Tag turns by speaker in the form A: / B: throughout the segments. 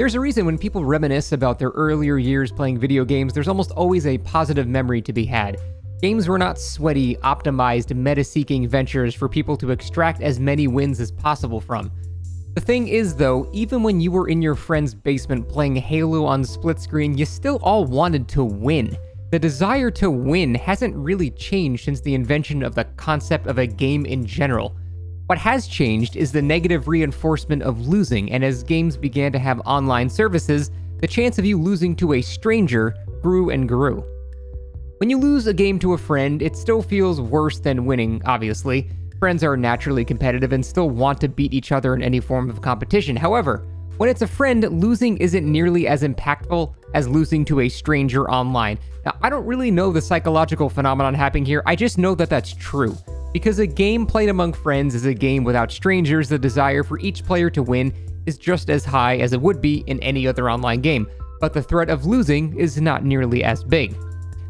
A: There's a reason when people reminisce about their earlier years playing video games, there's almost always a positive memory to be had. Games were not sweaty, optimized, meta-seeking ventures for people to extract as many wins as possible from. The thing is though, even when you were in your friend's basement playing Halo on split screen, you still all wanted to win. The desire to win hasn't really changed since the invention of the concept of a game in general. What has changed is the negative reinforcement of losing, and as games began to have online services, the chance of you losing to a stranger grew and grew. When you lose a game to a friend, it still feels worse than winning, obviously. Friends are naturally competitive and still want to beat each other in any form of competition. However, when it's a friend, losing isn't nearly as impactful as losing to a stranger online. Now, I don't really know the psychological phenomenon happening here, I just know that that's true. Because a game played among friends is a game without strangers, the desire for each player to win is just as high as it would be in any other online game, but the threat of losing is not nearly as big.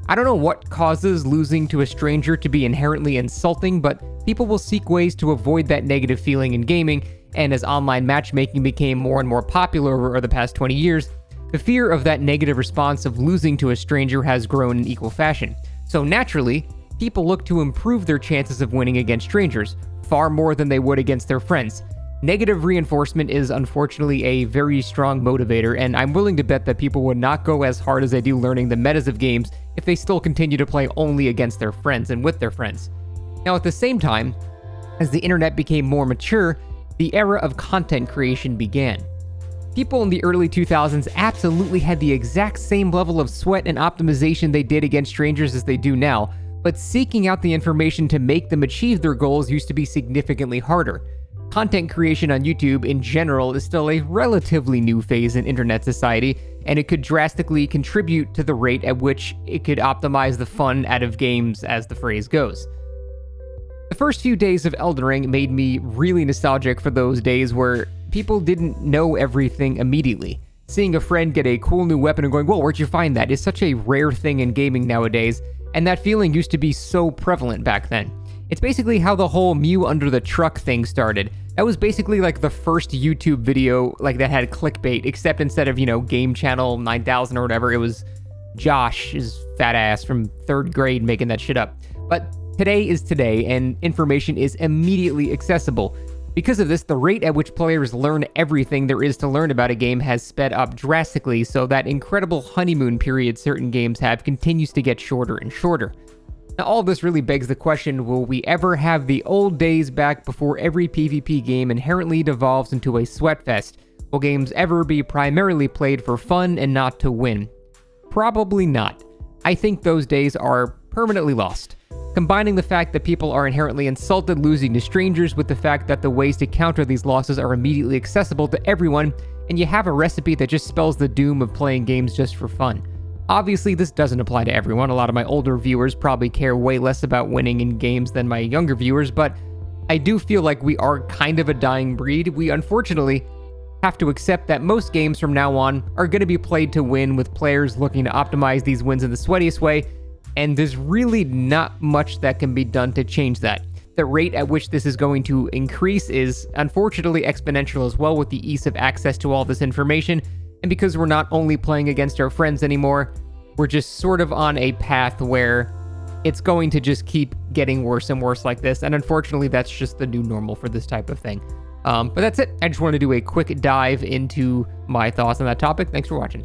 A: I don't know what causes losing to a stranger to be inherently insulting, but people will seek ways to avoid that negative feeling in gaming, and as online matchmaking became more and more popular over the past 20 years, the fear of that negative response of losing to a stranger has grown in equal fashion. So naturally, people look to improve their chances of winning against strangers, far more than they would against their friends. Negative reinforcement is unfortunately a very strong motivator, and I'm willing to bet that people would not go as hard as they do learning the metas of games if they still continue to play only against their friends and with their friends. Now at the same time, as the internet became more mature, the era of content creation began. People in the early 2000s absolutely had the exact same level of sweat and optimization they did against strangers as they do now, but seeking out the information to make them achieve their goals used to be significantly harder. Content creation on YouTube in general is still a relatively new phase in internet society, and it could drastically contribute to the rate at which it could optimize the fun out of games, as the phrase goes. The first few days of Elden Ring made me really nostalgic for those days where people didn't know everything immediately. Seeing a friend get a cool new weapon and going, "Whoa, where'd you find that?" is such a rare thing in gaming nowadays, and that feeling used to be so prevalent back then. It's basically how the whole Mew under the truck thing started. That was basically like the first YouTube video like that had clickbait, except instead of, Game Channel 9000 or whatever, it was Josh, his fat ass from 3rd grade making that shit up. But today is today, and information is immediately accessible. Because of this, the rate at which players learn everything there is to learn about a game has sped up drastically, so that incredible honeymoon period certain games have continues to get shorter and shorter. Now, all of this really begs the question, will we ever have the old days back before every PvP game inherently devolves into a sweatfest? Will games ever be primarily played for fun and not to win? Probably not. I think those days are permanently lost. Combining the fact that people are inherently insulted losing to strangers with the fact that the ways to counter these losses are immediately accessible to everyone, and you have a recipe that just spells the doom of playing games just for fun. Obviously, this doesn't apply to everyone. A lot of my older viewers probably care way less about winning in games than my younger viewers, but I do feel like we are kind of a dying breed. We unfortunately have to accept that most games from now on are going to be played to win, with players looking to optimize these wins in the sweatiest way, and there's really not much that can be done to change that. The rate at which this is going to increase is unfortunately exponential as well, with the ease of access to all this information. And because we're not only playing against our friends anymore, we're just sort of on a path where it's going to just keep getting worse and worse like this. And unfortunately, that's just the new normal for this type of thing. But that's it. I just wanted to do a quick dive into my thoughts on that topic. Thanks for watching.